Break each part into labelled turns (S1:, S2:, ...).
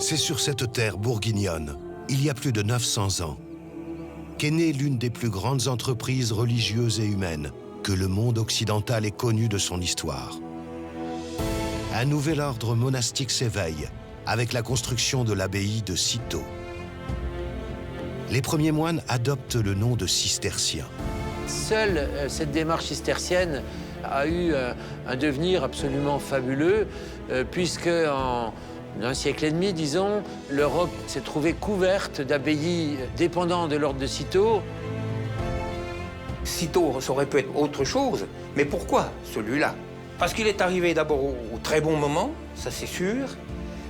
S1: C'est sur cette terre bourguignonne, il y a plus de 900 ans, qu'est née l'une des plus grandes entreprises religieuses et humaines que le monde occidental ait connues de son histoire. Un nouvel ordre monastique s'éveille avec la construction de l'abbaye de Cîteaux. Les premiers moines adoptent le nom de cisterciens.
S2: Seule cette démarche cistercienne a eu un devenir absolument fabuleux, puisque en un siècle et demi, disons, l'Europe s'est trouvée couverte d'abbayes dépendant de l'ordre de Cîteaux.
S3: Cîteaux, ça aurait pu être autre chose, mais pourquoi celui-là? Parce qu'il est arrivé d'abord au très bon moment, ça c'est sûr,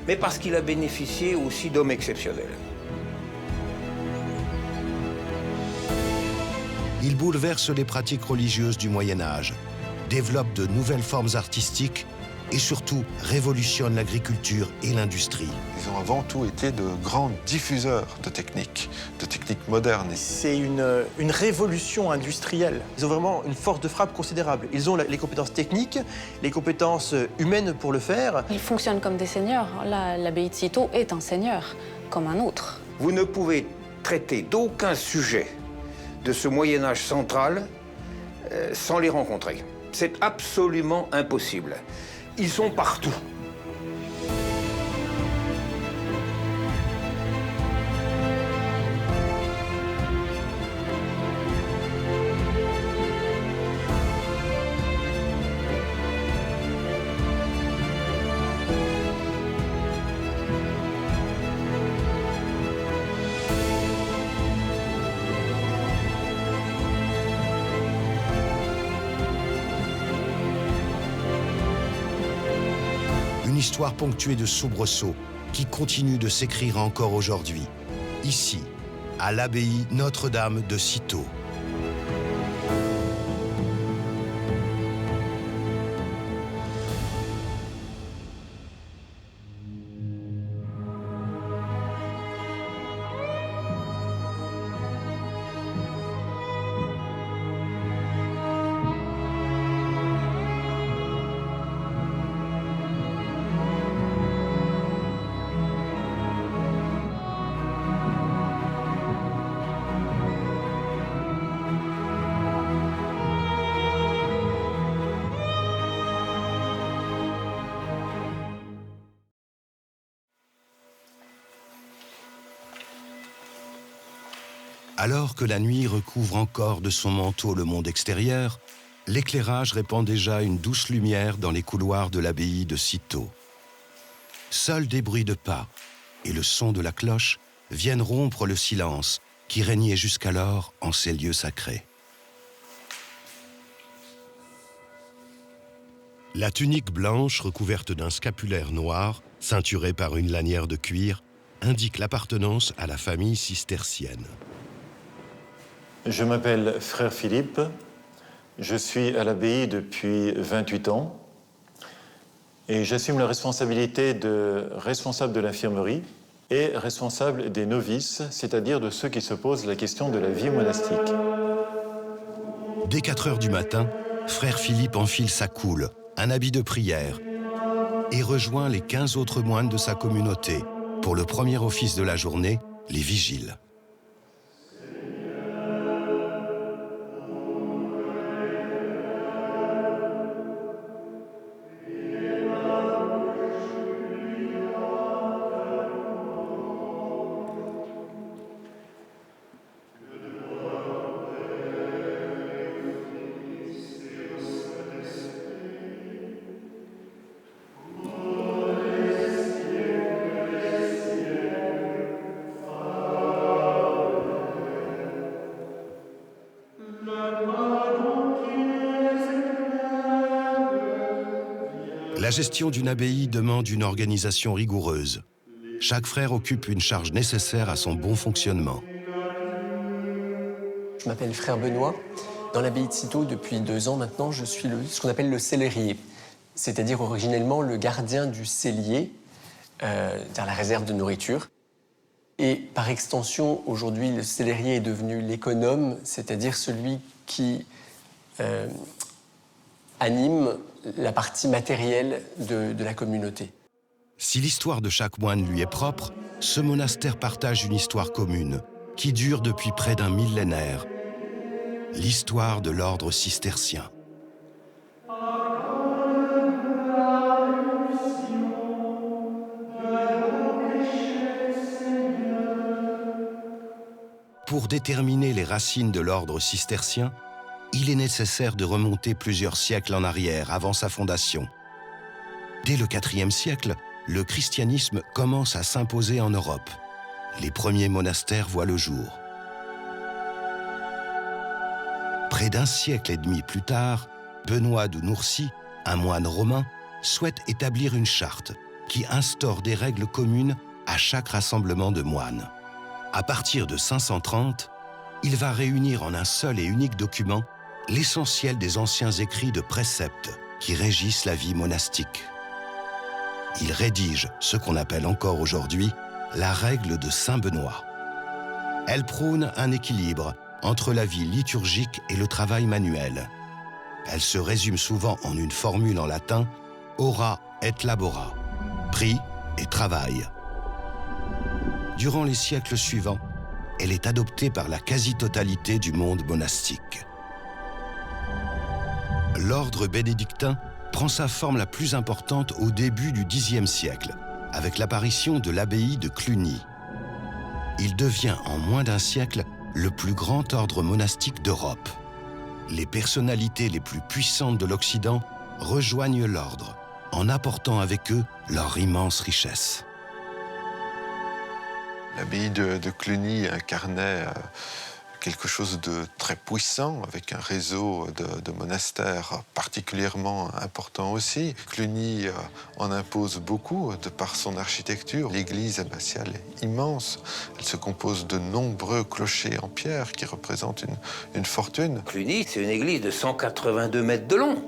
S3: mais parce qu'il a bénéficié aussi d'hommes exceptionnels.
S1: Il bouleverse les pratiques religieuses du Moyen-Âge, développe de nouvelles formes artistiques et surtout révolutionne l'agriculture et l'industrie.
S4: Ils ont avant tout été de grands diffuseurs de techniques modernes.
S5: C'est une révolution industrielle. Ils ont vraiment une force de frappe considérable. Ils ont les compétences techniques, les compétences humaines pour le faire.
S6: Ils fonctionnent comme des seigneurs. L'abbaye de Cîteaux est un seigneur, comme un autre.
S3: Vous ne pouvez traiter d'aucun sujet de ce Moyen-Âge central sans les rencontrer. C'est absolument impossible. Ils sont partout.
S1: Une histoire ponctuée de soubresauts qui continue de s'écrire encore aujourd'hui, ici, à l'abbaye Notre-Dame de Cîteaux. Alors que la nuit recouvre encore de son manteau le monde extérieur, l'éclairage répand déjà une douce lumière dans les couloirs de l'abbaye de Cîteaux. Seuls des bruits de pas et le son de la cloche viennent rompre le silence qui régnait jusqu'alors en ces lieux sacrés. La tunique blanche recouverte d'un scapulaire noir, ceinturée par une lanière de cuir, indique l'appartenance à la famille cistercienne.
S7: Je m'appelle Frère Philippe, je suis à l'abbaye depuis 28 ans et j'assume la responsabilité de responsable de l'infirmerie et responsable des novices, c'est-à-dire de ceux qui se posent la question de la vie monastique.
S1: Dès 4 heures du matin, Frère Philippe enfile sa coule, un habit de prière, et rejoint les 15 autres moines de sa communauté pour le premier office de la journée, les vigiles. La gestion d'une abbaye demande une organisation rigoureuse. Chaque frère occupe une charge nécessaire à son bon fonctionnement.
S8: Je m'appelle Frère Benoît. Dans l'abbaye de Cîteaux, depuis 2 ans maintenant, je suis ce qu'on appelle le cellérier, c'est-à-dire originellement le gardien du cellier, dans la réserve de nourriture. Et par extension, aujourd'hui, le cellérier est devenu l'économe, c'est-à-dire celui qui anime la partie matérielle de la communauté.
S1: Si l'histoire de chaque moine lui est propre, ce monastère partage une histoire commune qui dure depuis près d'un millénaire, l'histoire de l'ordre cistercien. Pour déterminer les racines de l'ordre cistercien, il est nécessaire de remonter plusieurs siècles en arrière, avant sa fondation. Dès le IVe siècle, le christianisme commence à s'imposer en Europe. Les premiers monastères voient le jour. Près d'un siècle et demi plus tard, Benoît de Nourcy, un moine romain, souhaite établir une charte qui instaure des règles communes à chaque rassemblement de moines. À partir de 530, il va réunir en un seul et unique document l'essentiel des anciens écrits de préceptes qui régissent la vie monastique. Il rédige ce qu'on appelle encore aujourd'hui la règle de Saint Benoît. Elle prône un équilibre entre la vie liturgique et le travail manuel. Elle se résume souvent en une formule en latin « ora et labora », prie et travail. Durant les siècles suivants, elle est adoptée par la quasi-totalité du monde monastique. L'ordre bénédictin prend sa forme la plus importante au début du Xe siècle, avec l'apparition de l'abbaye de Cluny. Il devient en moins d'un siècle le plus grand ordre monastique d'Europe. Les personnalités les plus puissantes de l'Occident rejoignent l'ordre, en apportant avec eux leur immense richesse.
S4: L'abbaye de Cluny incarnait quelque chose de très puissant, avec un réseau de monastères particulièrement important aussi. Cluny en impose beaucoup de par son architecture. L'église abbatiale est immense. Elle se compose de nombreux clochers en pierre qui représentent une fortune.
S3: Cluny, c'est une église de 182 mètres de long.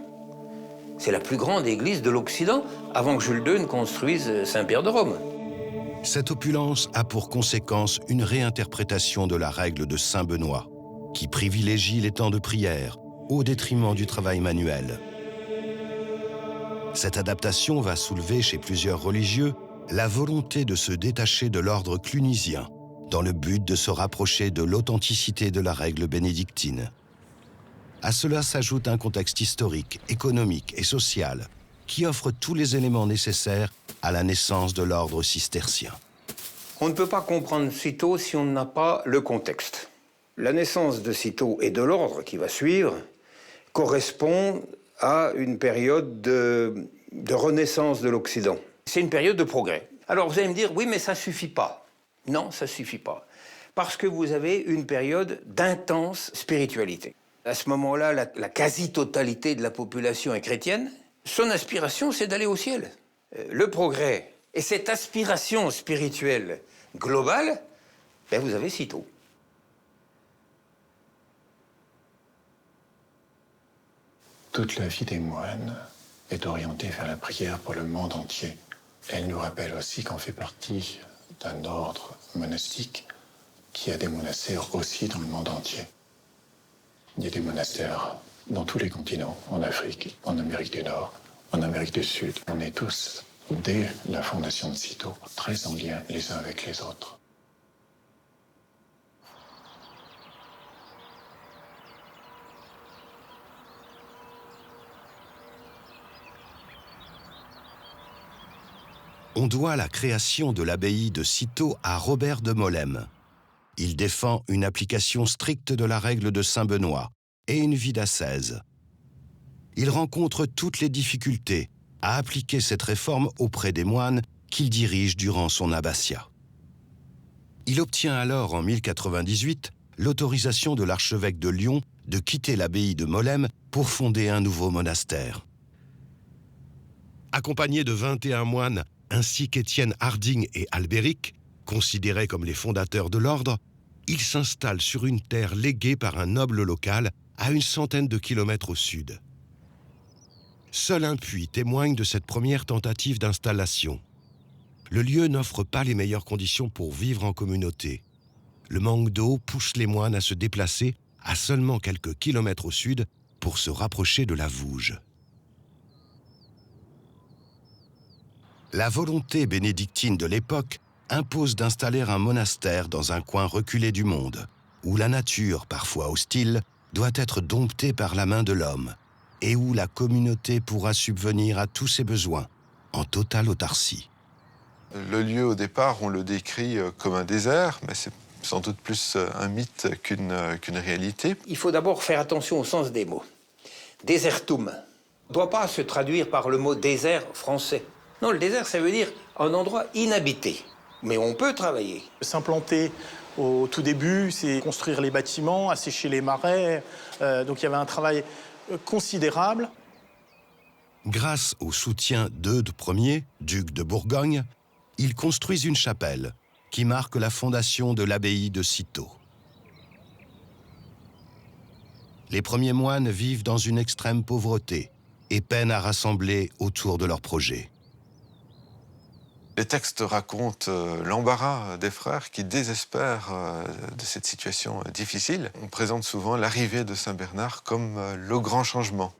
S3: C'est la plus grande église de l'Occident avant que Jules II ne construise Saint-Pierre de Rome.
S1: Cette opulence a pour conséquence une réinterprétation de la règle de Saint Benoît, qui privilégie les temps de prière au détriment du travail manuel. Cette adaptation va soulever chez plusieurs religieux la volonté de se détacher de l'ordre clunisien, dans le but de se rapprocher de l'authenticité de la règle bénédictine. À cela s'ajoute un contexte historique, économique et social qui offre tous les éléments nécessaires à la naissance de l'ordre cistercien.
S3: On ne peut pas comprendre Cîteaux si on n'a pas le contexte. La naissance de Cîteaux et de l'ordre qui va suivre correspond à une période de renaissance de l'Occident. C'est une période de progrès. Alors vous allez me dire, oui, mais ça ne suffit pas. Non, ça ne suffit pas. Parce que vous avez une période d'intense spiritualité. À ce moment-là, la quasi-totalité de la population est chrétienne. Son aspiration, c'est d'aller au ciel. Le progrès et cette aspiration spirituelle globale, ben vous avez Cîteaux.
S9: Toute la vie des moines est orientée vers la prière pour le monde entier. Elle nous rappelle aussi qu'on fait partie d'un ordre monastique qui a des monastères aussi dans le monde entier. Il y a des monastères dans tous les continents, en Afrique, en Amérique du Nord, en Amérique du Sud. On est tous, dès la fondation de Cîteaux, très en lien les uns avec les autres.
S1: On doit la création de l'abbaye de Cîteaux à Robert de Molesme. Il défend une application stricte de la règle de Saint Benoît et une vie d'ascèse. Il rencontre toutes les difficultés à appliquer cette réforme auprès des moines qu'il dirige durant son abbatiat. Il obtient alors en 1098 l'autorisation de l'archevêque de Lyon de quitter l'abbaye de Molesme pour fonder un nouveau monastère. Accompagné de 21 moines ainsi qu'Étienne Harding et Albéric, considérés comme les fondateurs de l'ordre, il s'installe sur une terre léguée par un noble local à une centaine de kilomètres au sud. Seul un puits témoigne de cette première tentative d'installation. Le lieu n'offre pas les meilleures conditions pour vivre en communauté. Le manque d'eau pousse les moines à se déplacer à seulement quelques kilomètres au sud pour se rapprocher de la Vouge. La volonté bénédictine de l'époque impose d'installer un monastère dans un coin reculé du monde, où la nature, parfois hostile, doit être domptée par la main de l'homme, et où la communauté pourra subvenir à tous ses besoins, en totale autarcie.
S4: Le lieu, au départ, on le décrit comme un désert, mais c'est sans doute plus un mythe qu'une réalité.
S3: Il faut d'abord faire attention au sens des mots. Désertum ne doit pas se traduire par le mot désert français. Non, le désert, ça veut dire un endroit inhabité. Mais on peut travailler.
S5: S'implanter au tout début, c'est construire les bâtiments, assécher les marais. Donc il y avait un travail considérable.
S1: Grâce au soutien d'Eudes Ier, duc de Bourgogne, ils construisent une chapelle qui marque la fondation de l'abbaye de Cîteaux. Les premiers moines vivent dans une extrême pauvreté et peinent à rassembler autour de leur projet.
S4: Les textes racontent l'embarras des frères qui désespèrent de cette situation difficile. On présente souvent l'arrivée de Saint Bernard comme le grand changement.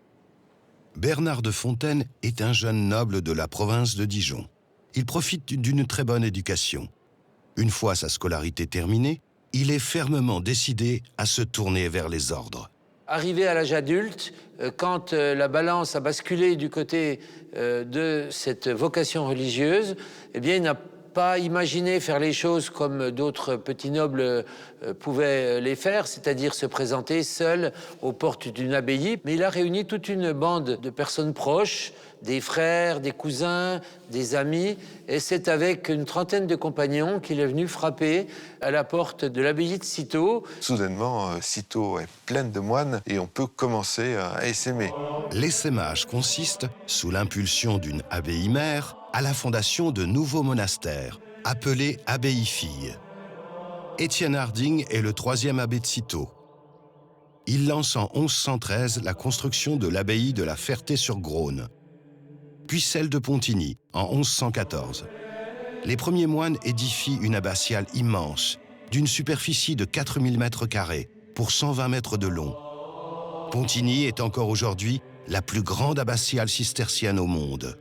S1: Bernard de Fontaine est un jeune noble de la province de Dijon. Il profite d'une très bonne éducation. Une fois sa scolarité terminée, il est fermement décidé à se tourner vers les ordres.
S2: Arrivé à l'âge adulte, quand la balance a basculé du côté de cette vocation religieuse, eh bien, il n'a pas imaginé faire les choses comme d'autres petits nobles pouvaient les faire, c'est-à-dire se présenter seul aux portes d'une abbaye. Mais il a réuni toute une bande de personnes proches, des frères, des cousins, des amis, et c'est avec une trentaine de compagnons qu'il est venu frapper à la porte de l'abbaye de Cîteaux.
S4: Soudainement, Cîteaux est pleine de moines et on peut commencer à essaimer.
S1: L'essaimage consiste, sous l'impulsion d'une abbaye-mère, à la fondation de nouveaux monastères, appelés abbayes-filles. Étienne Harding est le troisième abbé de Cîteaux. Il lance en 1113 la construction de l'abbaye de la Ferté-sur-Grosne, puis celle de Pontigny en 1114. Les premiers moines édifient une abbatiale immense, d'une superficie de 4000 mètres carrés, pour 120 mètres de long. Pontigny est encore aujourd'hui la plus grande abbatiale cistercienne au monde.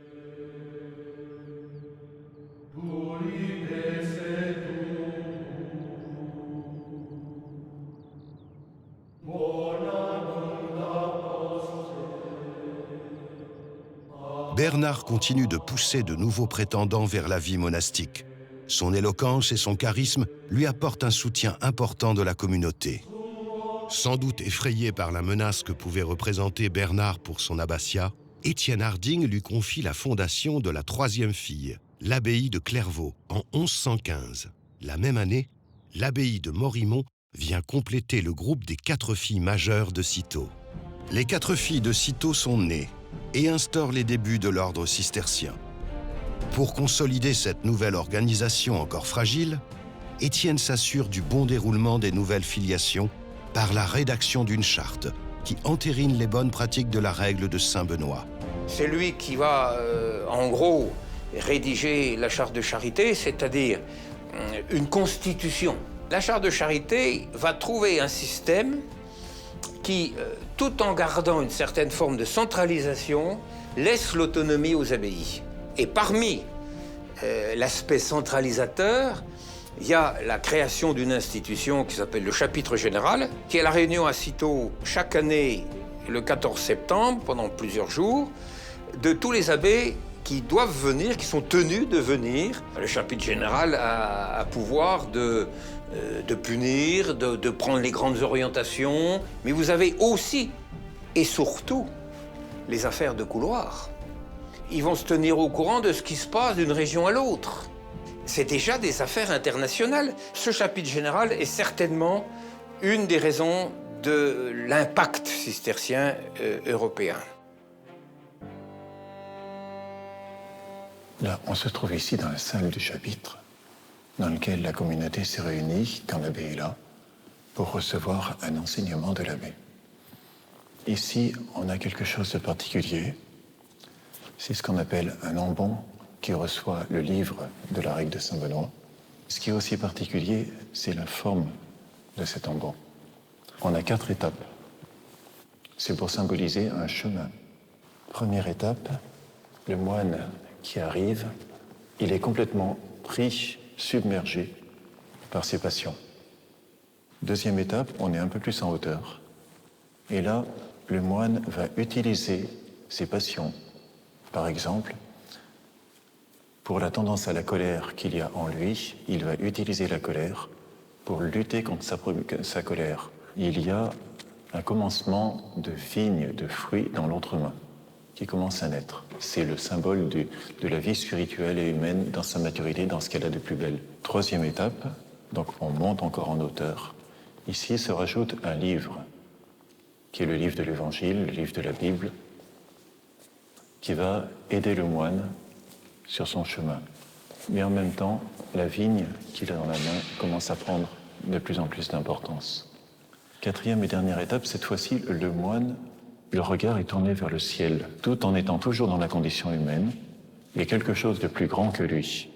S1: Bernard continue de pousser de nouveaux prétendants vers la vie monastique. Son éloquence et son charisme lui apportent un soutien important de la communauté. Sans doute effrayé par la menace que pouvait représenter Bernard pour son abbatiat, Étienne Harding lui confie la fondation de la troisième fille, l'abbaye de Clairvaux, en 1115. La même année, l'abbaye de Morimont vient compléter le groupe des 4 filles majeures de Cîteaux. Les 4 filles de Cîteaux sont nées et instaure les débuts de l'ordre cistercien. Pour consolider cette nouvelle organisation encore fragile, Étienne s'assure du bon déroulement des nouvelles filiations par la rédaction d'une charte qui entérine les bonnes pratiques de la règle de Saint-Benoît.
S3: C'est lui qui va, en gros, rédiger la charte de charité, c'est-à-dire une constitution. La charte de charité va trouver un système qui, tout en gardant une certaine forme de centralisation, laisse l'autonomie aux abbayes. Et parmi l'aspect centralisateur, il y a la création d'une institution qui s'appelle le chapitre général, qui est la réunion à Cîteaux chaque année, le 14 septembre, pendant plusieurs jours, de tous les abbés qui doivent venir, qui sont tenus de venir. Le chapitre général a pouvoir de punir, de prendre les grandes orientations, mais vous avez aussi, et surtout, les affaires de couloir. Ils vont se tenir au courant de ce qui se passe d'une région à l'autre. C'est déjà des affaires internationales. Ce chapitre général est certainement une des raisons de l'impact cistercien européen.
S9: Là, on se trouve ici dans la salle du chapitre, dans laquelle la communauté s'est réunie, quand l'abbé est là, pour recevoir un enseignement de l'abbé. Ici, on a quelque chose de particulier. C'est ce qu'on appelle un ambon qui reçoit le livre de la règle de Saint-Benoît. Ce qui est aussi particulier, c'est la forme de cet ambon. On a 4 étapes. C'est pour symboliser un chemin. Première étape, le moine qui arrive
S7: il est complètement pris, submergé par ses passions. Deuxième étape, on est un peu plus en hauteur. Et là, le moine va utiliser ses passions. Par exemple, pour la tendance à la colère qu'il y a en lui, il va utiliser la colère pour lutter contre sa colère. Il y a un commencement de vigne, de fruits dans l'autre main qui commence à naître. C'est le symbole de la vie spirituelle et humaine dans sa maturité, dans ce qu'elle a de plus belle. Troisième étape, donc on monte encore en hauteur. Ici se rajoute un livre, qui est le livre de l'Évangile, le livre de la Bible, qui va aider le moine sur son chemin. Mais en même temps, la vigne qu'il a dans la main commence à prendre de plus en plus d'importance. Quatrième et dernière étape, cette fois-ci, le moine, le regard est tourné vers le ciel, tout en étant toujours dans la condition humaine. Il y a quelque chose de plus grand que lui.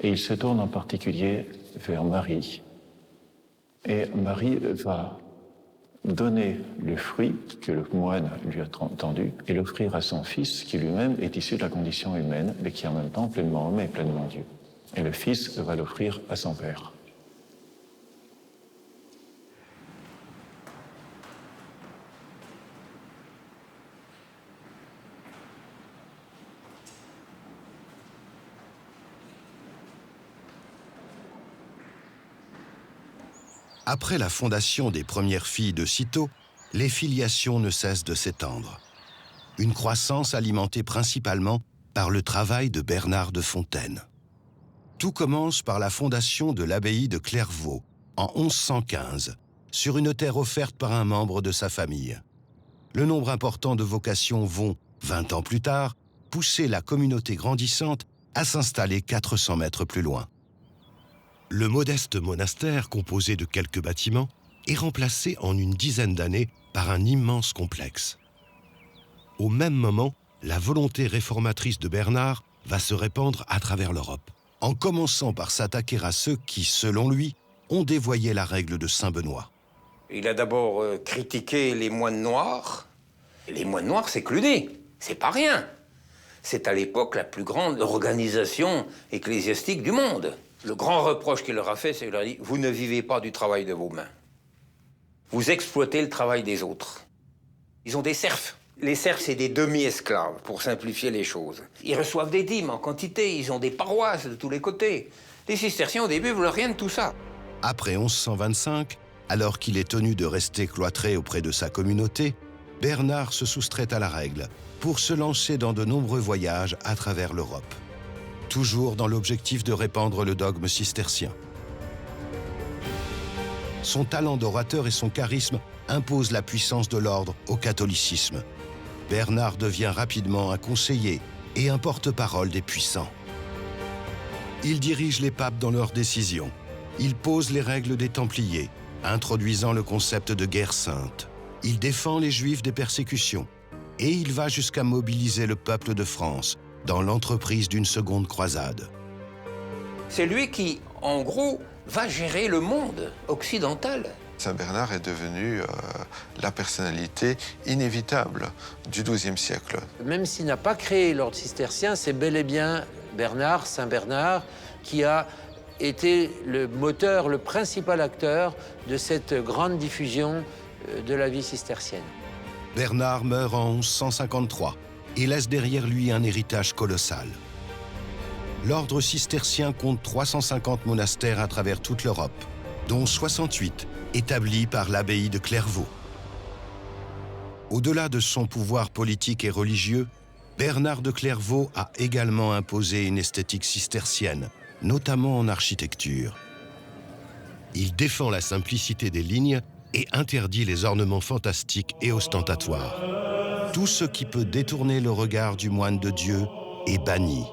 S7: Et il se tourne en particulier vers Marie. Et Marie va donner le fruit que le moine lui a tendu et l'offrir à son fils, qui lui-même est issu de la condition humaine, mais qui est en même temps pleinement homme et pleinement Dieu. Et le fils va l'offrir à son père.
S1: Après la fondation des premières filles de Cîteaux, les filiations ne cessent de s'étendre. Une croissance alimentée principalement par le travail de Bernard de Fontaine. Tout commence par la fondation de l'abbaye de Clairvaux en 1115, sur une terre offerte par un membre de sa famille. Le nombre important de vocations vont, 20 ans plus tard, pousser la communauté grandissante à s'installer 400 mètres plus loin. Le modeste monastère, composé de quelques bâtiments, est remplacé en une dizaine d'années par un immense complexe. Au même moment, la volonté réformatrice de Bernard va se répandre à travers l'Europe, en commençant par s'attaquer à ceux qui, selon lui, ont dévoyé la règle de Saint-Benoît.
S3: Il a d'abord critiqué les moines noirs. Et les moines noirs, c'est Cluny, c'est pas rien. C'est à l'époque la plus grande organisation ecclésiastique du monde. Le grand reproche qu'il leur a fait, c'est qu'il leur a dit « Vous ne vivez pas du travail de vos mains. Vous exploitez le travail des autres. » Ils ont des serfs. Les serfs, c'est des demi-esclaves, pour simplifier les choses. Ils reçoivent des dîmes en quantité, ils ont des paroisses de tous les côtés. Les cisterciens, au début, ne veulent rien de tout ça.
S1: Après 1125, alors qu'il est tenu de rester cloîtré auprès de sa communauté, Bernard se soustrait à la règle pour se lancer dans de nombreux voyages à travers l'Europe. Toujours dans l'objectif de répandre le dogme cistercien. Son talent d'orateur et son charisme imposent la puissance de l'ordre au catholicisme. Bernard devient rapidement un conseiller et un porte-parole des puissants. Il dirige les papes dans leurs décisions. Il pose les règles des Templiers, introduisant le concept de guerre sainte. Il défend les Juifs des persécutions. Et il va jusqu'à mobiliser le peuple de France dans l'entreprise d'une seconde croisade.
S3: C'est lui qui, en gros, va gérer le monde occidental.
S4: Saint Bernard est devenu la personnalité inévitable du XIIe siècle.
S2: Même s'il n'a pas créé l'ordre cistercien, c'est bel et bien Bernard, Saint Bernard, qui a été le moteur, le principal acteur de cette grande diffusion de la vie cistercienne.
S1: Bernard meurt en 1153 et laisse derrière lui un héritage colossal. L'ordre cistercien compte 350 monastères à travers toute l'Europe, dont 68 établis par l'abbaye de Clairvaux. Au-delà de son pouvoir politique et religieux, Bernard de Clairvaux a également imposé une esthétique cistercienne, notamment en architecture. Il défend la simplicité des lignes et interdit les ornements fantastiques et ostentatoires. Tout ce qui peut détourner le regard du moine de Dieu est banni.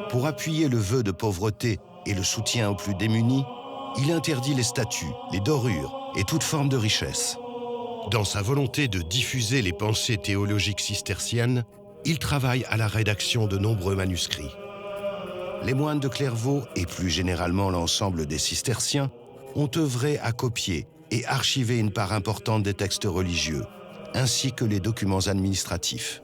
S1: Pour appuyer le vœu de pauvreté et le soutien aux plus démunis, il interdit les statues, les dorures et toute forme de richesse. Dans sa volonté de diffuser les pensées théologiques cisterciennes, il travaille à la rédaction de nombreux manuscrits. Les moines de Clairvaux, et plus généralement l'ensemble des cisterciens, ont œuvré à copier et archiver une part importante des textes religieux, ainsi que les documents administratifs.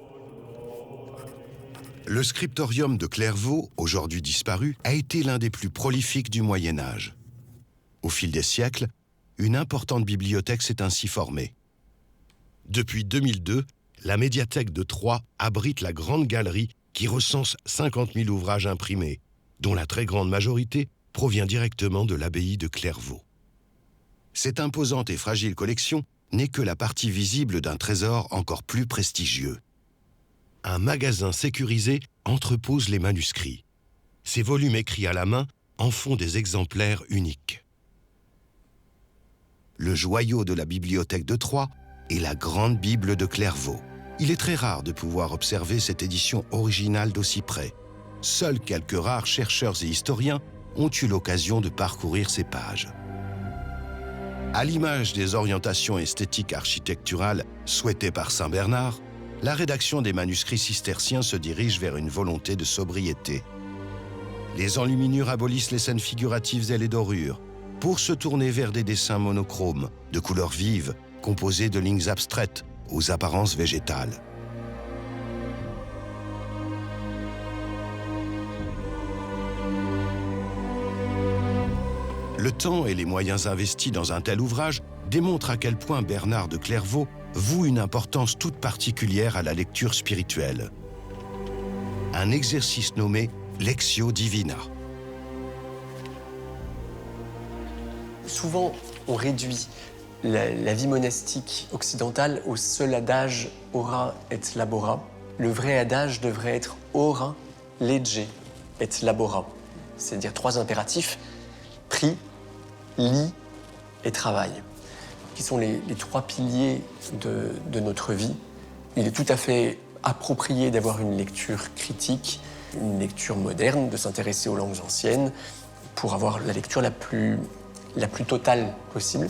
S1: Le scriptorium de Clairvaux, aujourd'hui disparu, a été l'un des plus prolifiques du Moyen Âge. Au fil des siècles, une importante bibliothèque s'est ainsi formée. Depuis 2002, la médiathèque de Troyes abrite la grande galerie qui recense 50 000 ouvrages imprimés, dont la très grande majorité provient directement de l'abbaye de Clairvaux. Cette imposante et fragile collection n'est que la partie visible d'un trésor encore plus prestigieux. Un magasin sécurisé entrepose les manuscrits. Ces volumes écrits à la main en font des exemplaires uniques. Le joyau de la bibliothèque de Troyes est la Grande Bible de Clairvaux. Il est très rare de pouvoir observer cette édition originale d'aussi près. Seuls quelques rares chercheurs et historiens ont eu l'occasion de parcourir ces pages. À l'image des orientations esthétiques architecturales souhaitées par Saint Bernard, la rédaction des manuscrits cisterciens se dirige vers une volonté de sobriété. Les enluminures abolissent les scènes figuratives et les dorures, pour se tourner vers des dessins monochromes, de couleurs vives, composés de lignes abstraites aux apparences végétales. Le temps et les moyens investis dans un tel ouvrage démontrent à quel point Bernard de Clairvaux voue une importance toute particulière à la lecture spirituelle. Un exercice nommé Lectio Divina.
S8: Souvent, on réduit la vie monastique occidentale au seul adage « ora et labora ». Le vrai adage devrait être « ora, lege et labora », c'est-à-dire 3 impératifs, prie, lis et travail, qui sont les 3 piliers de notre vie. Il est tout à fait approprié d'avoir une lecture critique, une lecture moderne, de s'intéresser aux langues anciennes, pour avoir la lecture la plus totale possible.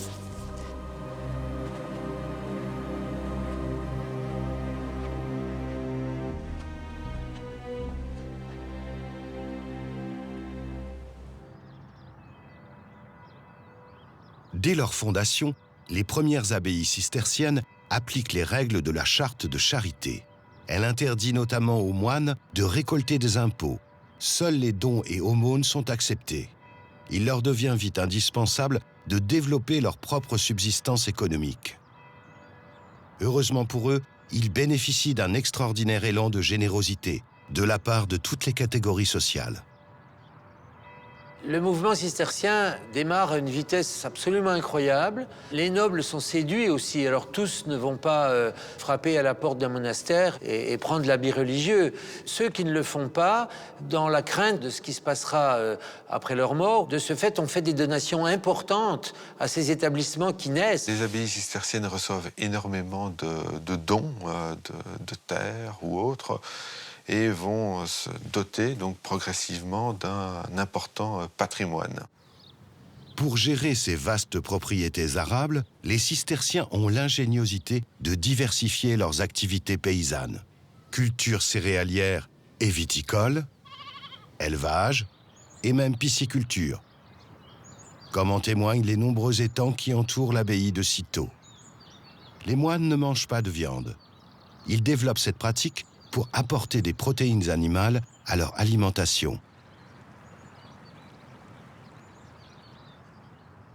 S1: Dès leur fondation, les premières abbayes cisterciennes appliquent les règles de la charte de charité. Elle interdit notamment aux moines de récolter des impôts. Seuls les dons et aumônes sont acceptés. Il leur devient vite indispensable de développer leur propre subsistance économique. Heureusement pour eux, ils bénéficient d'un extraordinaire élan de générosité de la part de toutes les catégories sociales.
S2: Le mouvement cistercien démarre à une vitesse absolument incroyable. Les nobles sont séduits aussi. Alors tous ne vont pas frapper à la porte d'un monastère et prendre l'habit religieux. Ceux qui ne le font pas, dans la crainte de ce qui se passera après leur mort, de ce fait, on fait des donations importantes à ces établissements qui naissent.
S4: Les abbayes cisterciennes reçoivent énormément de dons, de terres ou autres, et vont se doter donc progressivement d'un important patrimoine.
S1: Pour gérer ces vastes propriétés arables, les cisterciens ont l'ingéniosité de diversifier leurs activités paysannes. Culture céréalière et viticole, élevage et même pisciculture, comme en témoignent les nombreux étangs qui entourent l'abbaye de Cîteaux. Les moines ne mangent pas de viande. Ils développent cette pratique pour apporter des protéines animales à leur alimentation.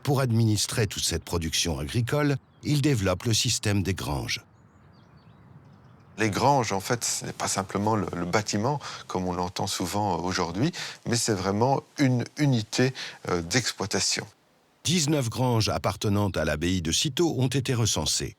S1: Pour administrer toute cette production agricole, ils développent le système des granges.
S4: Les granges, en fait, ce n'est pas simplement le bâtiment, comme on l'entend souvent aujourd'hui, mais c'est vraiment une unité d'exploitation.
S1: 19 granges appartenant à l'abbaye de Cîteaux ont été recensées.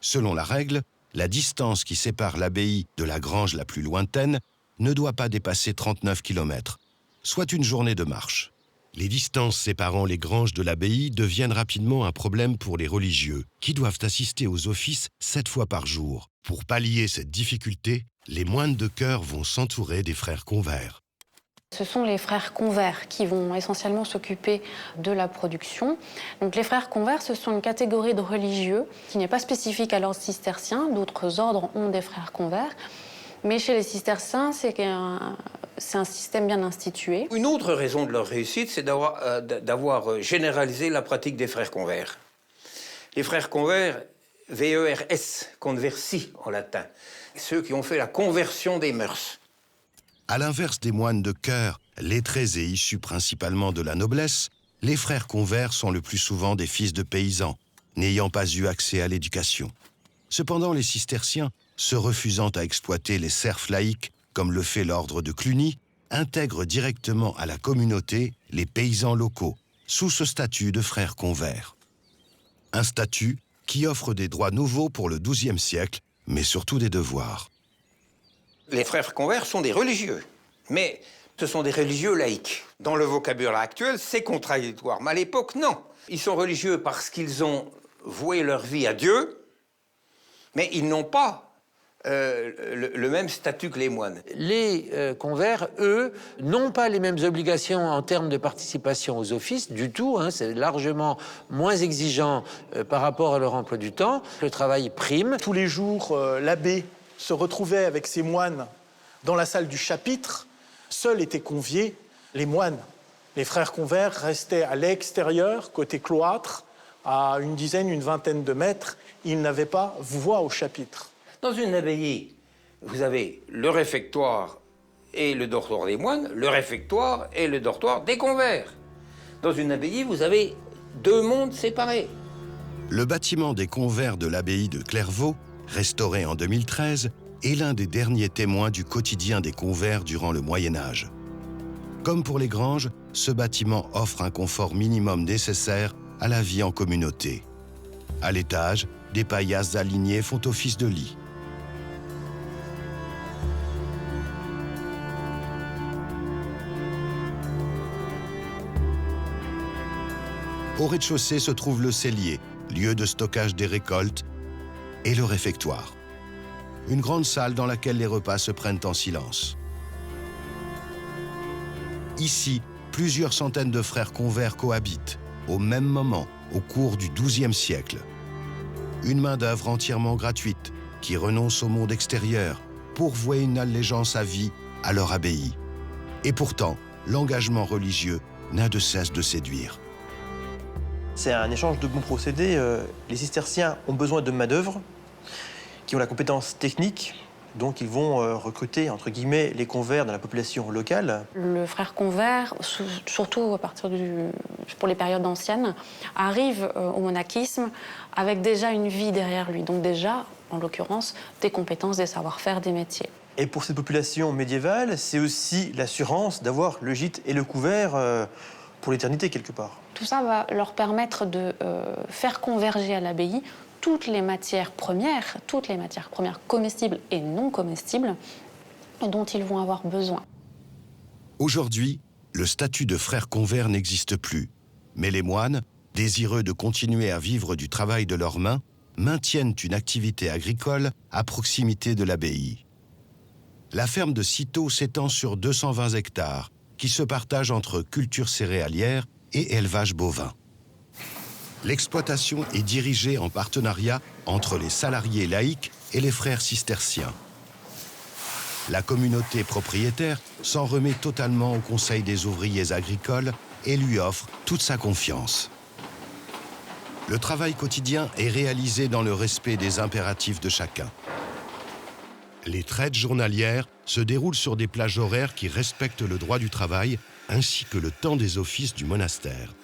S1: Selon la règle, la distance qui sépare l'abbaye de la grange la plus lointaine ne doit pas dépasser 39 km, soit une journée de marche. Les distances séparant les granges de l'abbaye deviennent rapidement un problème pour les religieux, qui doivent assister aux offices 7 fois par jour. Pour pallier cette difficulté, les moines de chœur vont s'entourer des frères convers.
S6: Ce sont les frères convers qui vont essentiellement s'occuper de la production. Donc les frères convers, ce sont une catégorie de religieux qui n'est pas spécifique à l'ordre cistercien. D'autres ordres ont des frères convers. Mais chez les cisterciens, c'est un système bien institué.
S3: Une autre raison de leur réussite, c'est d'avoir généralisé la pratique des frères convers. Les frères convers, VERS, conversi en latin, ceux qui ont fait la conversion des mœurs.
S1: À l'inverse des moines de cœur, lettrés et issus principalement de la noblesse, les frères convers sont le plus souvent des fils de paysans, n'ayant pas eu accès à l'éducation. Cependant, les cisterciens, se refusant à exploiter les serfs laïcs, comme le fait l'ordre de Cluny, intègrent directement à la communauté les paysans locaux, sous ce statut de frères convers. Un statut qui offre des droits nouveaux pour le XIIe siècle, mais surtout des devoirs.
S3: Les frères convers sont des religieux, mais ce sont des religieux laïcs. Dans le vocabulaire actuel, c'est contradictoire, mais à l'époque, non. Ils sont religieux parce qu'ils ont voué leur vie à Dieu, mais ils n'ont pas le même statut que les moines.
S2: Les convers, eux, n'ont pas les mêmes obligations en termes de participation aux offices du tout. C'est largement moins exigeant par rapport à leur emploi du temps. Le travail prime.
S5: Tous les jours, l'abbé se retrouvait avec ses moines dans la salle du chapitre. Seuls étaient conviés les moines. Les frères convers restaient à l'extérieur, côté cloître, à une dizaine, une vingtaine de mètres. Ils n'avaient pas voix au chapitre.
S3: Dans une abbaye, vous avez le réfectoire et le dortoir des moines, le réfectoire et le dortoir des convers. Dans une abbaye, vous avez deux mondes séparés.
S1: Le bâtiment des convers de l'abbaye de Clairvaux, restauré en 2013, est l'un des derniers témoins du quotidien des convers durant le Moyen-Âge. Comme pour les granges, ce bâtiment offre un confort minimum nécessaire à la vie en communauté. À l'étage, des paillasses alignées font office de lit. Au rez-de-chaussée se trouve le cellier, lieu de stockage des récoltes, et le réfectoire. Une grande salle dans laquelle les repas se prennent en silence. Ici, plusieurs centaines de frères convers cohabitent, au même moment, au cours du XIIe siècle. Une main-d'œuvre entièrement gratuite, qui renonce au monde extérieur pour vouer une allégeance à vie à leur abbaye. Et pourtant, l'engagement religieux n'a de cesse de séduire.
S5: C'est un échange de bons procédés. Les cisterciens ont besoin de main-d'œuvre, qui ont la compétence technique, donc ils vont recruter, entre guillemets, les convers dans la population locale.
S6: Le frère convers, surtout à partir pour les périodes anciennes, arrive au monachisme avec déjà une vie derrière lui. Donc déjà, en l'occurrence, des compétences, des savoir-faire, des métiers.
S5: Et pour cette population médiévale, c'est aussi l'assurance d'avoir le gîte et le couvert pour l'éternité, quelque part.
S6: Tout ça va leur permettre de faire converger à l'abbaye toutes les matières premières comestibles et non comestibles dont ils vont avoir besoin.
S1: Aujourd'hui, le statut de frère convers n'existe plus, mais les moines, désireux de continuer à vivre du travail de leurs mains, maintiennent une activité agricole à proximité de l'abbaye. La ferme de Cîteaux s'étend sur 220 hectares, qui se partagent entre culture céréalière et élevage bovin. L'exploitation est dirigée en partenariat entre les salariés laïcs et les frères cisterciens. La communauté propriétaire s'en remet totalement au Conseil des ouvriers agricoles et lui offre toute sa confiance. Le travail quotidien est réalisé dans le respect des impératifs de chacun. Les traites journalières se déroulent sur des plages horaires qui respectent le droit du travail ainsi que le temps des offices du monastère.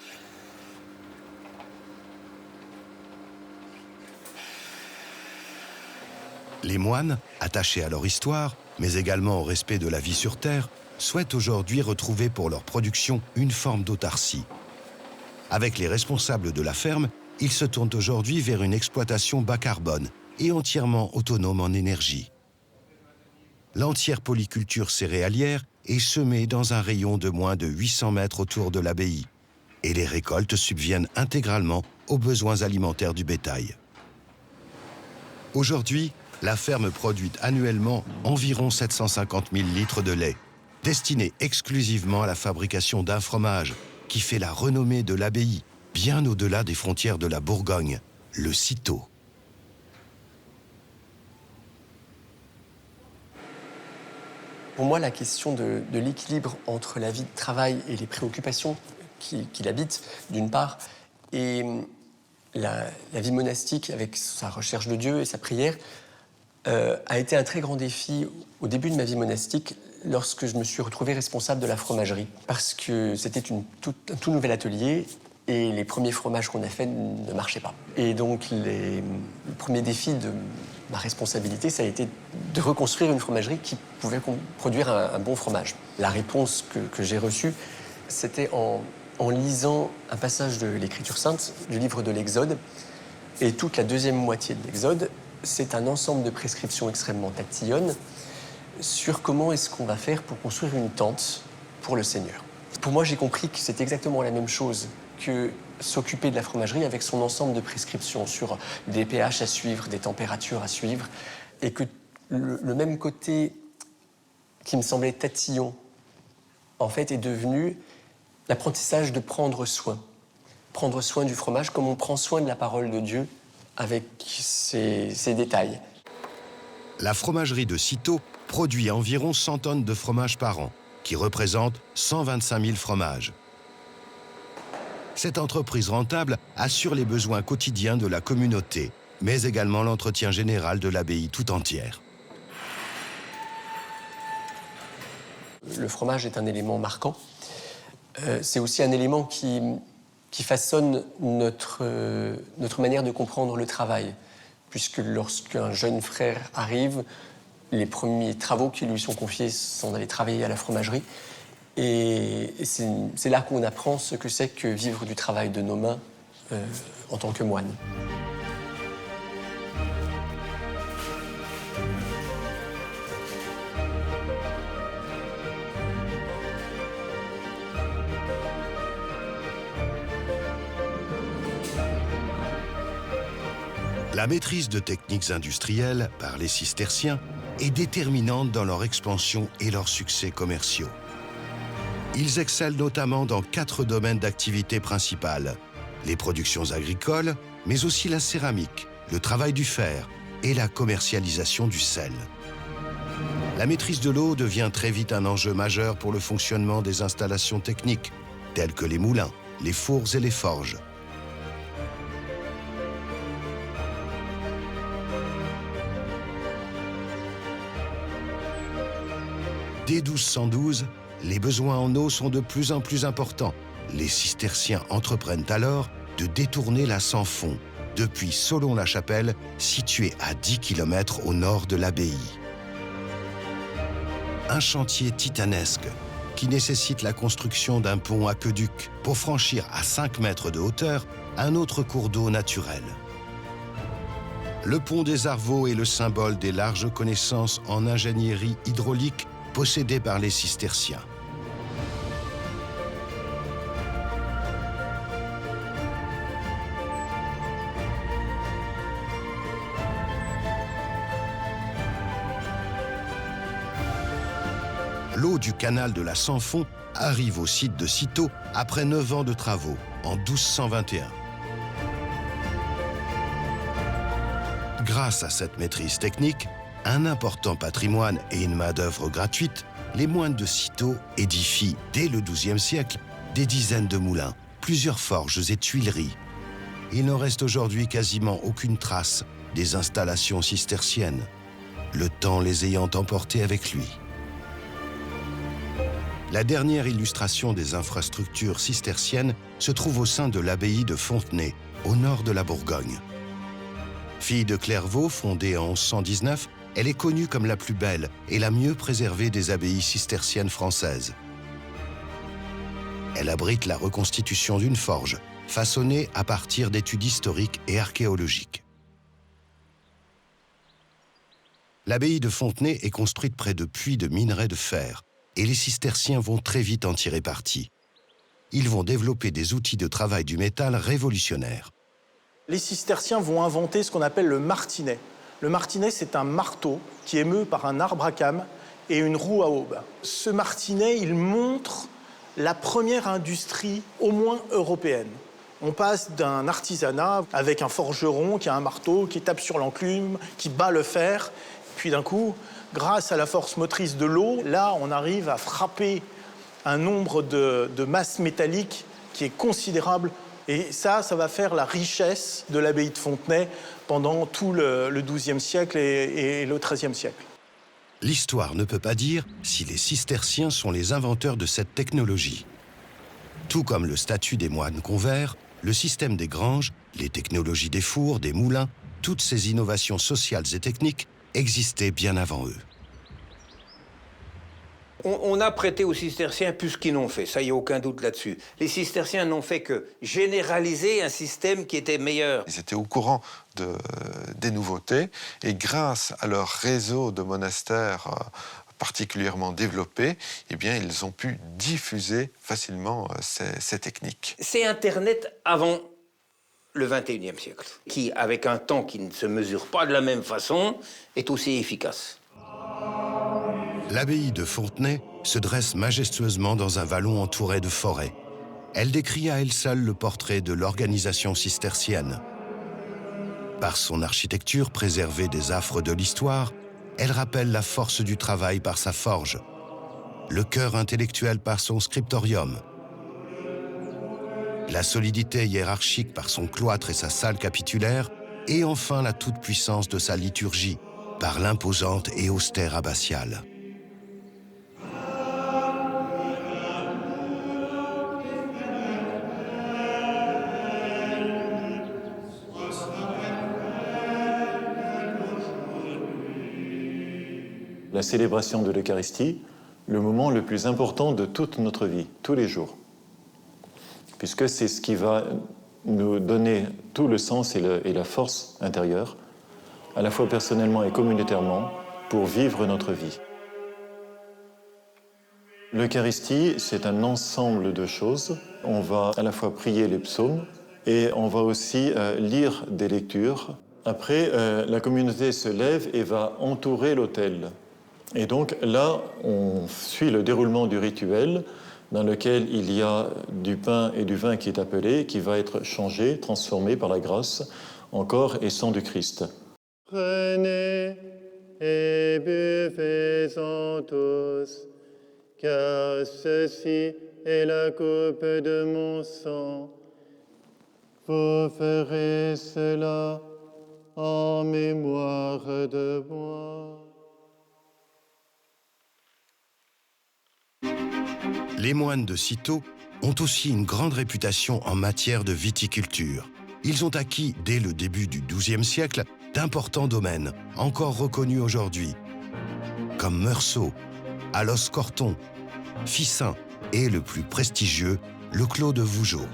S1: Les moines, attachés à leur histoire, mais également au respect de la vie sur Terre, souhaitent aujourd'hui retrouver pour leur production une forme d'autarcie. Avec les responsables de la ferme, ils se tournent aujourd'hui vers une exploitation bas carbone et entièrement autonome en énergie. L'entière polyculture céréalière est semée dans un rayon de moins de 800 mètres autour de l'abbaye, et les récoltes subviennent intégralement aux besoins alimentaires du bétail. Aujourd'hui, la ferme produit annuellement environ 750 000 litres de lait, destiné exclusivement à la fabrication d'un fromage qui fait la renommée de l'abbaye, bien au-delà des frontières de la Bourgogne, le Cîteaux.
S8: Pour moi, la question de l'équilibre entre la vie de travail et les préoccupations qui l'habitent, d'une part, et la vie monastique avec sa recherche de Dieu et sa prière, a été un très grand défi au début de ma vie monastique, lorsque je me suis retrouvé responsable de la fromagerie. Parce que c'était un tout nouvel atelier et les premiers fromages qu'on a faits ne marchaient pas. Et donc, le premier défi de ma responsabilité, ça a été de reconstruire une fromagerie qui pouvait produire un bon fromage. La réponse que j'ai reçue, c'était en lisant un passage de l'Écriture sainte, du livre de l'Exode. Et toute la deuxième moitié de l'Exode, c'est un ensemble de prescriptions extrêmement tatillonnes sur comment est-ce qu'on va faire pour construire une tente pour le Seigneur. Pour moi, j'ai compris que c'est exactement la même chose que s'occuper de la fromagerie avec son ensemble de prescriptions sur des pH à suivre, des températures à suivre, et que le même côté qui me semblait tatillon, en fait, est devenu l'apprentissage de prendre soin. Prendre soin du fromage comme on prend soin de la parole de Dieu avec ses détails.
S1: La fromagerie de Cîteaux produit environ 100 tonnes de fromage par an, qui représentent 125 000 fromages. Cette entreprise rentable assure les besoins quotidiens de la communauté, mais également l'entretien général de l'abbaye tout entière.
S8: Le fromage est un élément marquant. C'est aussi un élément qui façonne notre manière de comprendre le travail. Puisque lorsqu'un jeune frère arrive, les premiers travaux qui lui sont confiés sont d'aller travailler à la fromagerie. Et c'est là qu'on apprend ce que c'est que vivre du travail de nos mains en tant que moine.
S1: La maîtrise de techniques industrielles par les cisterciens est déterminante dans leur expansion et leurs succès commerciaux. Ils excellent notamment dans 4 domaines d'activité principales: les productions agricoles, mais aussi la céramique, le travail du fer et la commercialisation du sel. La maîtrise de l'eau devient très vite un enjeu majeur pour le fonctionnement des installations techniques, telles que les moulins, les fours et les forges. Dès 1212, les besoins en eau sont de plus en plus importants. Les cisterciens entreprennent alors de détourner la Sanfon, depuis Solon-la-Chapelle, située à 10 km au nord de l'abbaye. Un chantier titanesque qui nécessite la construction d'un pont aqueduc pour franchir à 5 mètres de hauteur un autre cours d'eau naturel. Le pont des Arvaux est le symbole des larges connaissances en ingénierie hydraulique possédées par les cisterciens. L'eau du canal de la Sanfon arrive au site de Cîteaux après 9 ans de travaux, en 1221. Grâce à cette maîtrise technique, un important patrimoine et une main-d'œuvre gratuite, les moines de Cîteaux édifient, dès le XIIe siècle, des dizaines de moulins, plusieurs forges et tuileries. Il n'en reste aujourd'hui quasiment aucune trace des installations cisterciennes, le temps les ayant emportées avec lui. La dernière illustration des infrastructures cisterciennes se trouve au sein de l'abbaye de Fontenay, au nord de la Bourgogne. Fille de Clairvaux, fondée en 1119, elle est connue comme la plus belle et la mieux préservée des abbayes cisterciennes françaises. Elle abrite la reconstitution d'une forge, façonnée à partir d'études historiques et archéologiques. L'abbaye de Fontenay est construite près de puits de minerai de fer, et les cisterciens vont très vite en tirer parti. Ils vont développer des outils de travail du métal révolutionnaires.
S5: Les cisterciens vont inventer ce qu'on appelle le martinet. Le martinet, c'est un marteau qui est meut par un arbre à cames et une roue à aubes. Ce martinet, il montre la première industrie, au moins européenne. On passe d'un artisanat avec un forgeron qui a un marteau, qui tape sur l'enclume, qui bat le fer. Puis d'un coup, grâce à la force motrice de l'eau, là, on arrive à frapper un nombre de masses métalliques qui est considérable Et ça va faire la richesse de l'abbaye de Fontenay pendant tout le XIIe siècle et le XIIIe siècle.
S1: L'histoire ne peut pas dire si les cisterciens sont les inventeurs de cette technologie. Tout comme le statut des moines convers, le système des granges, les technologies des fours, des moulins, toutes ces innovations sociales et techniques existaient bien avant eux.
S3: On a prêté aux cisterciens plus qu'ils n'ont fait, ça, il n'y a aucun doute là-dessus. Les cisterciens n'ont fait que généraliser un système qui était meilleur.
S4: Ils étaient au courant des nouveautés et grâce à leur réseau de monastères particulièrement développé, eh bien, ils ont pu diffuser facilement ces techniques.
S3: C'est Internet avant le XXIe siècle, qui, avec un temps qui ne se mesure pas de la même façon, est aussi efficace.
S1: L'abbaye de Fontenay se dresse majestueusement dans un vallon entouré de forêts. Elle décrit à elle seule le portrait de l'organisation cistercienne. Par son architecture préservée des affres de l'histoire, elle rappelle la force du travail par sa forge, le cœur intellectuel par son scriptorium, la solidité hiérarchique par son cloître et sa salle capitulaire, et enfin la toute-puissance de sa liturgie par l'imposante et austère abbatiale.
S7: La célébration de l'Eucharistie, le moment le plus important de toute notre vie, tous les jours. Puisque c'est ce qui va nous donner tout le sens et la force intérieure, à la fois personnellement et communautairement, pour vivre notre vie. L'Eucharistie, c'est un ensemble de choses. On va à la fois prier les psaumes et on va aussi lire des lectures. Après, la communauté se lève et va entourer l'autel. Et donc là, on suit le déroulement du rituel dans lequel il y a du pain et du vin qui est appelé, qui va être changé, transformé par la grâce en corps et sang du Christ.
S10: Prenez et buvez-en tous, car ceci est la coupe de mon sang. Vous ferez cela en mémoire de moi.
S1: Les moines de Cîteaux ont aussi une grande réputation en matière de viticulture. Ils ont acquis, dès le début du XIIe siècle, d'importants domaines, encore reconnus aujourd'hui, comme Meursault, Allos-Corton, Fissin et le plus prestigieux, le Clos de Vougeot.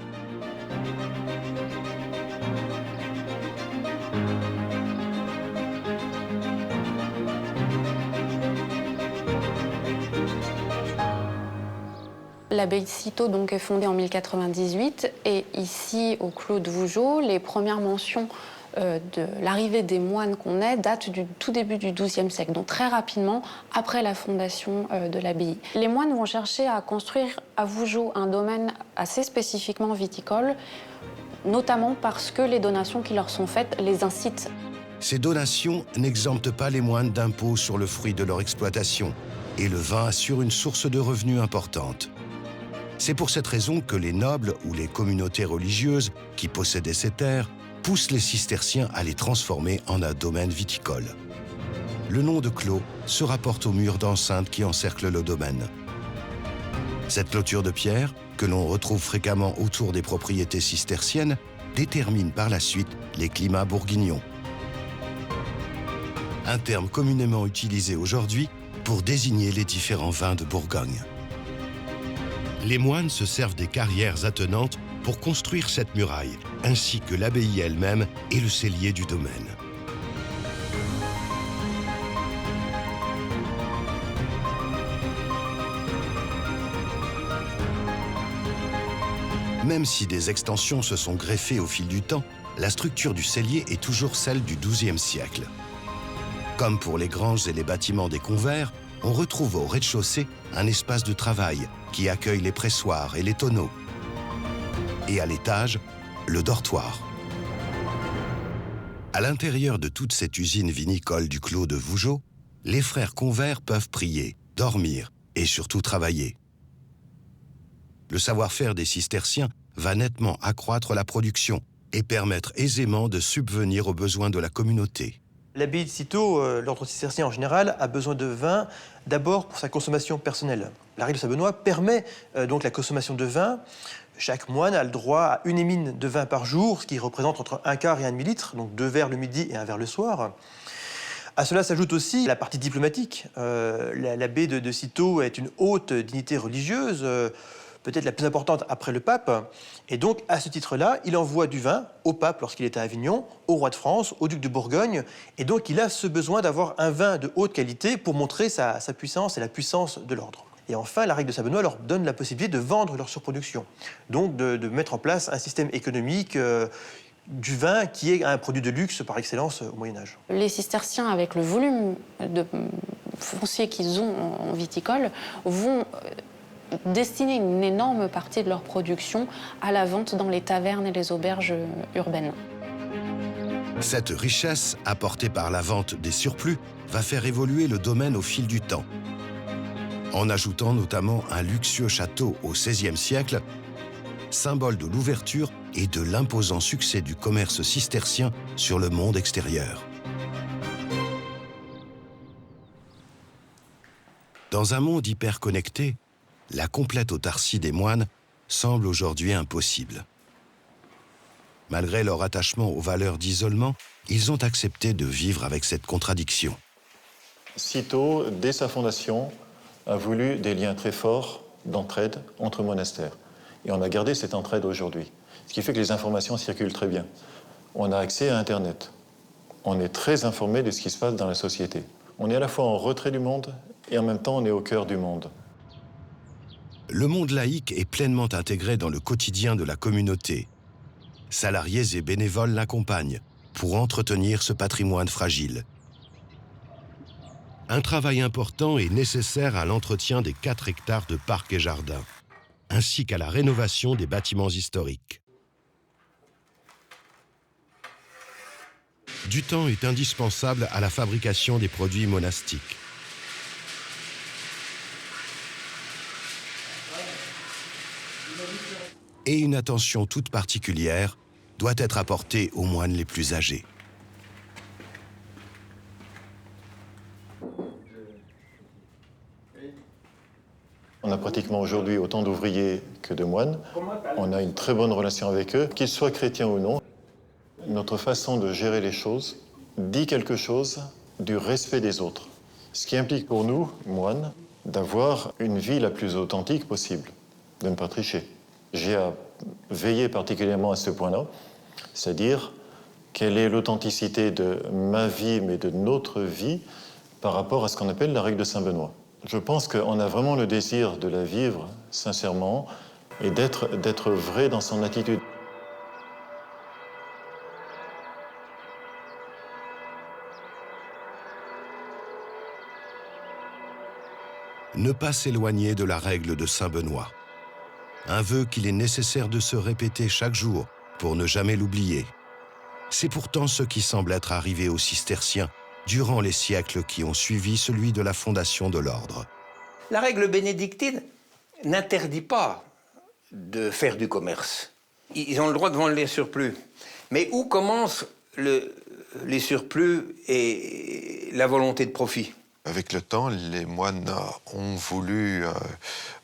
S6: L'abbaye de Cîteaux donc, est fondée en 1098 et ici, au Clos de Vougeot, les premières mentions de l'arrivée des moines qu'on est datent du tout début du XIIe siècle, donc très rapidement après la fondation de l'abbaye. Les moines vont chercher à construire à Vougeot un domaine assez spécifiquement viticole, notamment parce que les donations qui leur sont faites les incitent.
S1: Ces donations n'exemptent pas les moines d'impôts sur le fruit de leur exploitation, et le vin assure une source de revenus importante. C'est pour cette raison que les nobles ou les communautés religieuses qui possédaient ces terres poussent les cisterciens à les transformer en un domaine viticole. Le nom de clos se rapporte aux murs d'enceinte qui encerclent le domaine. Cette clôture de pierre, que l'on retrouve fréquemment autour des propriétés cisterciennes, détermine par la suite les climats bourguignons. Un terme communément utilisé aujourd'hui pour désigner les différents vins de Bourgogne. Les moines se servent des carrières attenantes pour construire cette muraille, ainsi que l'abbaye elle-même et le cellier du domaine. Même si des extensions se sont greffées au fil du temps, la structure du cellier est toujours celle du XIIe siècle. Comme pour les granges et les bâtiments des convers, on retrouve au rez-de-chaussée un espace de travail qui accueille les pressoirs et les tonneaux. Et à l'étage, le dortoir. À l'intérieur de toute cette usine vinicole du Clos de Vougeot, les frères convers peuvent prier, dormir et surtout travailler. Le savoir-faire des cisterciens va nettement accroître la production et permettre aisément de subvenir aux besoins de la communauté.
S11: L'abbaye de Cîteaux, l'ordre cistercien en général, a besoin de vin d'abord pour sa consommation personnelle. La règle de Saint-Benoît permet donc la consommation de vin. Chaque moine a le droit à une émine de vin par jour, ce qui représente entre un quart et un demi-litre, donc 2 verres le midi et 1 verre le soir. À cela s'ajoute aussi la partie diplomatique. L'abbé de Cîteaux est une haute dignité religieuse, peut-être la plus importante après le pape. Et donc, à ce titre-là, il envoie du vin au pape lorsqu'il est à Avignon, au roi de France, au duc de Bourgogne. Et donc, il a ce besoin d'avoir un vin de haute qualité pour montrer sa puissance et la puissance de l'ordre. Et enfin, la règle de Saint-Benoît leur donne la possibilité de vendre leur surproduction. Donc, de mettre en place un système économique du vin qui est un produit de luxe par excellence au Moyen-Âge.
S6: Les cisterciens, avec le volume de foncier qu'ils ont en viticole, vont destiner une énorme partie de leur production à la vente dans les tavernes et les auberges urbaines.
S1: Cette richesse, apportée par la vente des surplus, va faire évoluer le domaine au fil du temps. En ajoutant notamment un luxueux château au XVIe siècle, symbole de l'ouverture et de l'imposant succès du commerce cistercien sur le monde extérieur. Dans un monde hyper connecté, la complète autarcie des moines semble aujourd'hui impossible. Malgré leur attachement aux valeurs d'isolement, ils ont accepté de vivre avec cette contradiction.
S7: Cîteaux, dès sa fondation, a voulu des liens très forts d'entraide entre monastères. Et on a gardé cette entraide aujourd'hui. Ce qui fait que les informations circulent très bien. On a accès à Internet. On est très informé de ce qui se passe dans la société. On est à la fois en retrait du monde et en même temps on est au cœur du monde.
S1: Le monde laïque est pleinement intégré dans le quotidien de la communauté. Salariés et bénévoles l'accompagnent pour entretenir ce patrimoine fragile. Un travail important est nécessaire à l'entretien des 4 hectares de parcs et jardins, ainsi qu'à la rénovation des bâtiments historiques. Du temps est indispensable à la fabrication des produits monastiques. Et une attention toute particulière doit être apportée aux moines les plus âgés.
S7: On a pratiquement aujourd'hui autant d'ouvriers que de moines. On a une très bonne relation avec eux, qu'ils soient chrétiens ou non. Notre façon de gérer les choses dit quelque chose du respect des autres. Ce qui implique pour nous, moines, d'avoir une vie la plus authentique possible, de ne pas tricher. J'ai à veiller particulièrement à ce point-là, c'est-à-dire quelle est l'authenticité de ma vie, mais de notre vie, par rapport à ce qu'on appelle la règle de Saint-Benoît. Je pense qu'on a vraiment le désir de la vivre sincèrement et d'être vrai dans son attitude.
S1: Ne pas s'éloigner de la règle de Saint-Benoît. Un vœu qu'il est nécessaire de se répéter chaque jour pour ne jamais l'oublier. C'est pourtant ce qui semble être arrivé aux cisterciens durant les siècles qui ont suivi celui de la fondation de l'ordre.
S3: La règle bénédictine n'interdit pas de faire du commerce. Ils ont le droit de vendre les surplus. Mais où commencent les surplus et la volonté de profit ?
S4: Avec le temps, les moines ont voulu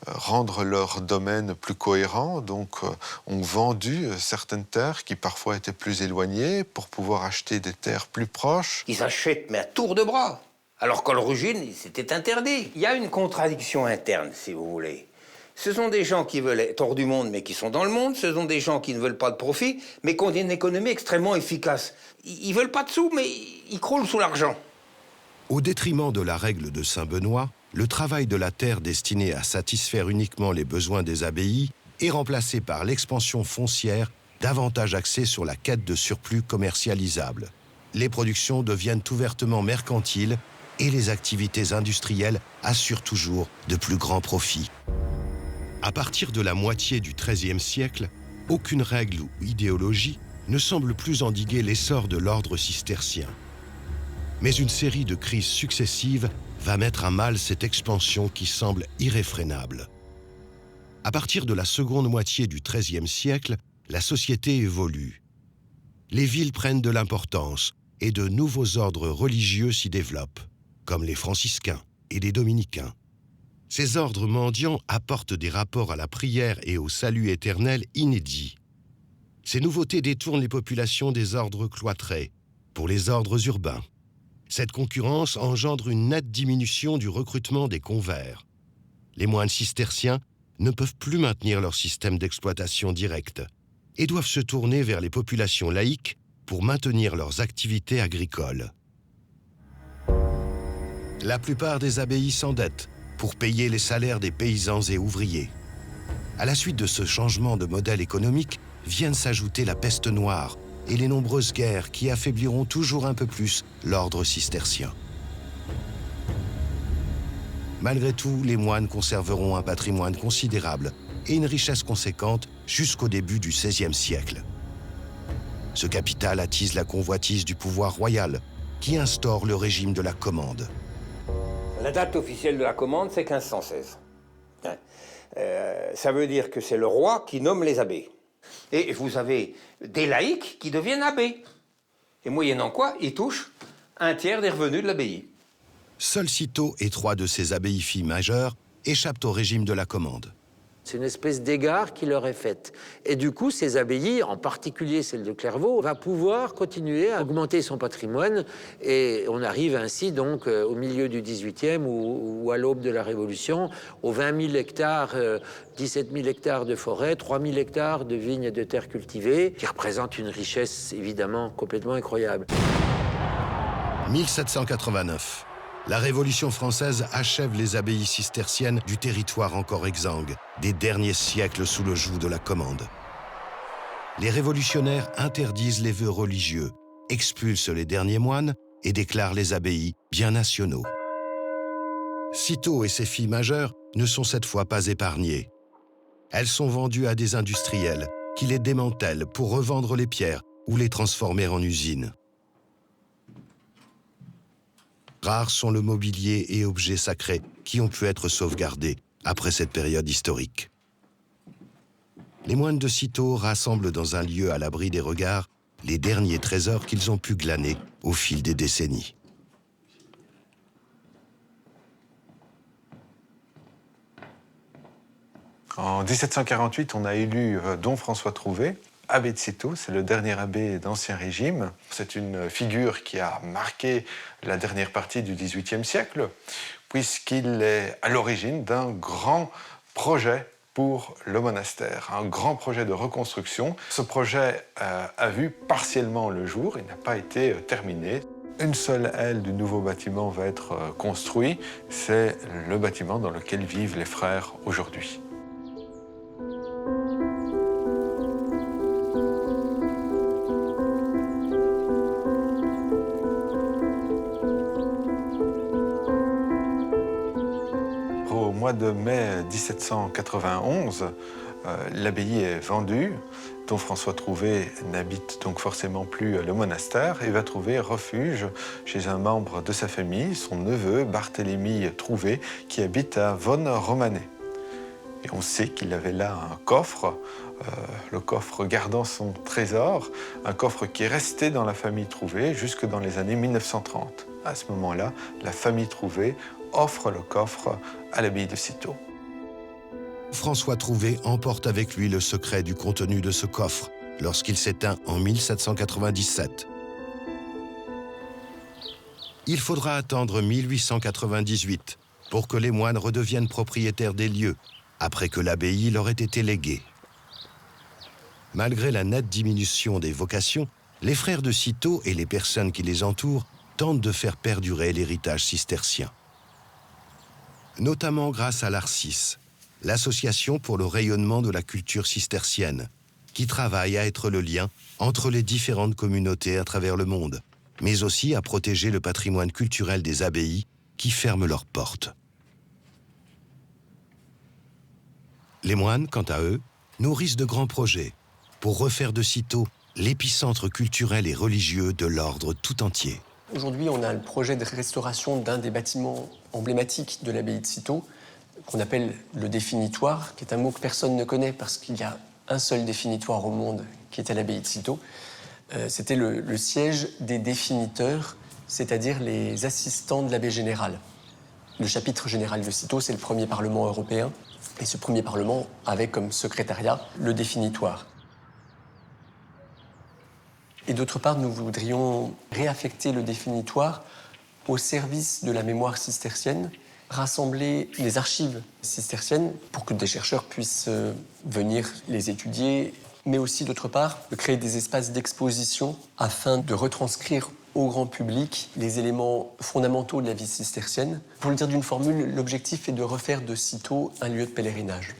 S4: rendre leur domaine plus cohérent, donc ont vendu certaines terres qui parfois étaient plus éloignées pour pouvoir acheter des terres plus proches.
S3: Ils achètent, mais à tour de bras, alors qu'à l'origine, c'était interdit. Il y a une contradiction interne, si vous voulez. Ce sont des gens qui veulent être hors du monde, mais qui sont dans le monde. Ce sont des gens qui ne veulent pas de profit, mais qui ont une économie extrêmement efficace. Ils ne veulent pas de sous, mais ils croulent sous l'argent.
S1: Au détriment de la règle de Saint-Benoît, le travail de la terre destiné à satisfaire uniquement les besoins des abbayes est remplacé par l'expansion foncière, davantage axée sur la quête de surplus commercialisables. Les productions deviennent ouvertement mercantiles et les activités industrielles assurent toujours de plus grands profits. À partir de la moitié du XIIIe siècle, aucune règle ou idéologie ne semble plus endiguer l'essor de l'ordre cistercien. Mais une série de crises successives va mettre à mal cette expansion qui semble irréfrénable. À partir de la seconde moitié du XIIIe siècle, la société évolue. Les villes prennent de l'importance et de nouveaux ordres religieux s'y développent, comme les franciscains et les dominicains. Ces ordres mendiants apportent des rapports à la prière et au salut éternel inédits. Ces nouveautés détournent les populations des ordres cloîtrés pour les ordres urbains. Cette concurrence engendre une nette diminution du recrutement des convers. Les moines cisterciens ne peuvent plus maintenir leur système d'exploitation directe et doivent se tourner vers les populations laïques pour maintenir leurs activités agricoles. La plupart des abbayes s'endettent pour payer les salaires des paysans et ouvriers. À la suite de ce changement de modèle économique, viennent s'ajouter la peste noire et les nombreuses guerres qui affaibliront toujours un peu plus l'ordre cistercien. Malgré tout, les moines conserveront un patrimoine considérable et une richesse conséquente jusqu'au début du XVIe siècle. Ce capital attise la convoitise du pouvoir royal, qui instaure le régime de la commande.
S3: La date officielle de la commande, c'est 1516. Ça veut dire que c'est le roi qui nomme les abbés. Et vous avez des laïcs qui deviennent abbés. Et moyennant quoi, ils touchent un tiers des revenus de l'abbaye.
S1: Seuls Cîteaux et 3 de ses abbayes filles majeures échappent au régime de la commande.
S2: C'est une espèce d'égard qui leur est faite. Et du coup, ces abbayes, en particulier celle de Clairvaux, va pouvoir continuer à augmenter son patrimoine. Et on arrive ainsi donc au milieu du XVIIIe ou à l'aube de la Révolution, aux 20 000 hectares, 17 000 hectares de forêt, 3 000 hectares de vignes et de terres cultivées, qui représentent une richesse évidemment complètement incroyable.
S1: 1789. La Révolution française achève les abbayes cisterciennes du territoire encore exsangue, des derniers siècles sous le joug de la commande. Les révolutionnaires interdisent les vœux religieux, expulsent les derniers moines et déclarent les abbayes biens nationaux. Cîteaux et ses filles majeures ne sont cette fois pas épargnées. Elles sont vendues à des industriels qui les démantèlent pour revendre les pierres ou les transformer en usines. Rares sont le mobilier et objets sacrés qui ont pu être sauvegardés après cette période historique. Les moines de Cîteaux rassemblent dans un lieu à l'abri des regards les derniers trésors qu'ils ont pu glaner au fil des décennies.
S4: En 1748, on a élu Don François Trouvé, abbé de Cîteaux, c'est le dernier abbé d'Ancien Régime. C'est une figure qui a marqué la dernière partie du XVIIIe siècle, puisqu'il est à l'origine d'un grand projet pour le monastère, un grand projet de reconstruction. Ce projet a vu partiellement le jour, il n'a pas été terminé. Une seule aile du nouveau bâtiment va être construite, c'est le bâtiment dans lequel vivent les frères aujourd'hui. Au mois de mai 1791, l'abbaye est vendue. Don François Trouvé n'habite donc forcément plus le monastère et va trouver refuge chez un membre de sa famille, son neveu Barthélemy Trouvé, qui habite à Vonne-Romanée. Et on sait qu'il avait là un coffre, le coffre gardant son trésor, un coffre qui est resté dans la famille Trouvé jusque dans les années 1930. À ce moment-là, la famille Trouvé offre le coffre à l'abbaye de Cîteaux.
S1: François Trouvé emporte avec lui le secret du contenu de ce coffre lorsqu'il s'éteint en 1797. Il faudra attendre 1898 pour que les moines redeviennent propriétaires des lieux, après que l'abbaye leur ait été léguée. Malgré la nette diminution des vocations, les frères de Cîteaux et les personnes qui les entourent tentent de faire perdurer l'héritage cistercien. Notamment grâce à l'ARCIS, l'Association pour le rayonnement de la culture cistercienne, qui travaille à être le lien entre les différentes communautés à travers le monde, mais aussi à protéger le patrimoine culturel des abbayes qui ferment leurs portes. Les moines, quant à eux, nourrissent de grands projets pour refaire de Cîteaux l'épicentre culturel et religieux de l'ordre tout entier.
S8: Aujourd'hui, on a le projet de restauration d'un des bâtiments emblématiques de l'abbaye de Cîteaux, qu'on appelle le définitoire, qui est un mot que personne ne connaît parce qu'il y a un seul définitoire au monde qui est à l'abbaye de Cîteaux. C'était le siège des définiteurs, c'est-à-dire les assistants de l'abbé général. Le chapitre général de Cîteaux, c'est le premier parlement européen. Et ce premier parlement avait comme secrétariat le définitoire. Et d'autre part, nous voudrions réaffecter le définitoire au service de la mémoire cistercienne, rassembler les archives cisterciennes pour que des chercheurs puissent venir les étudier, mais aussi, d'autre part, de créer des espaces d'exposition afin de retranscrire au grand public les éléments fondamentaux de la vie cistercienne. Pour le dire d'une formule, l'objectif est de refaire de Cîteaux un lieu de pèlerinage.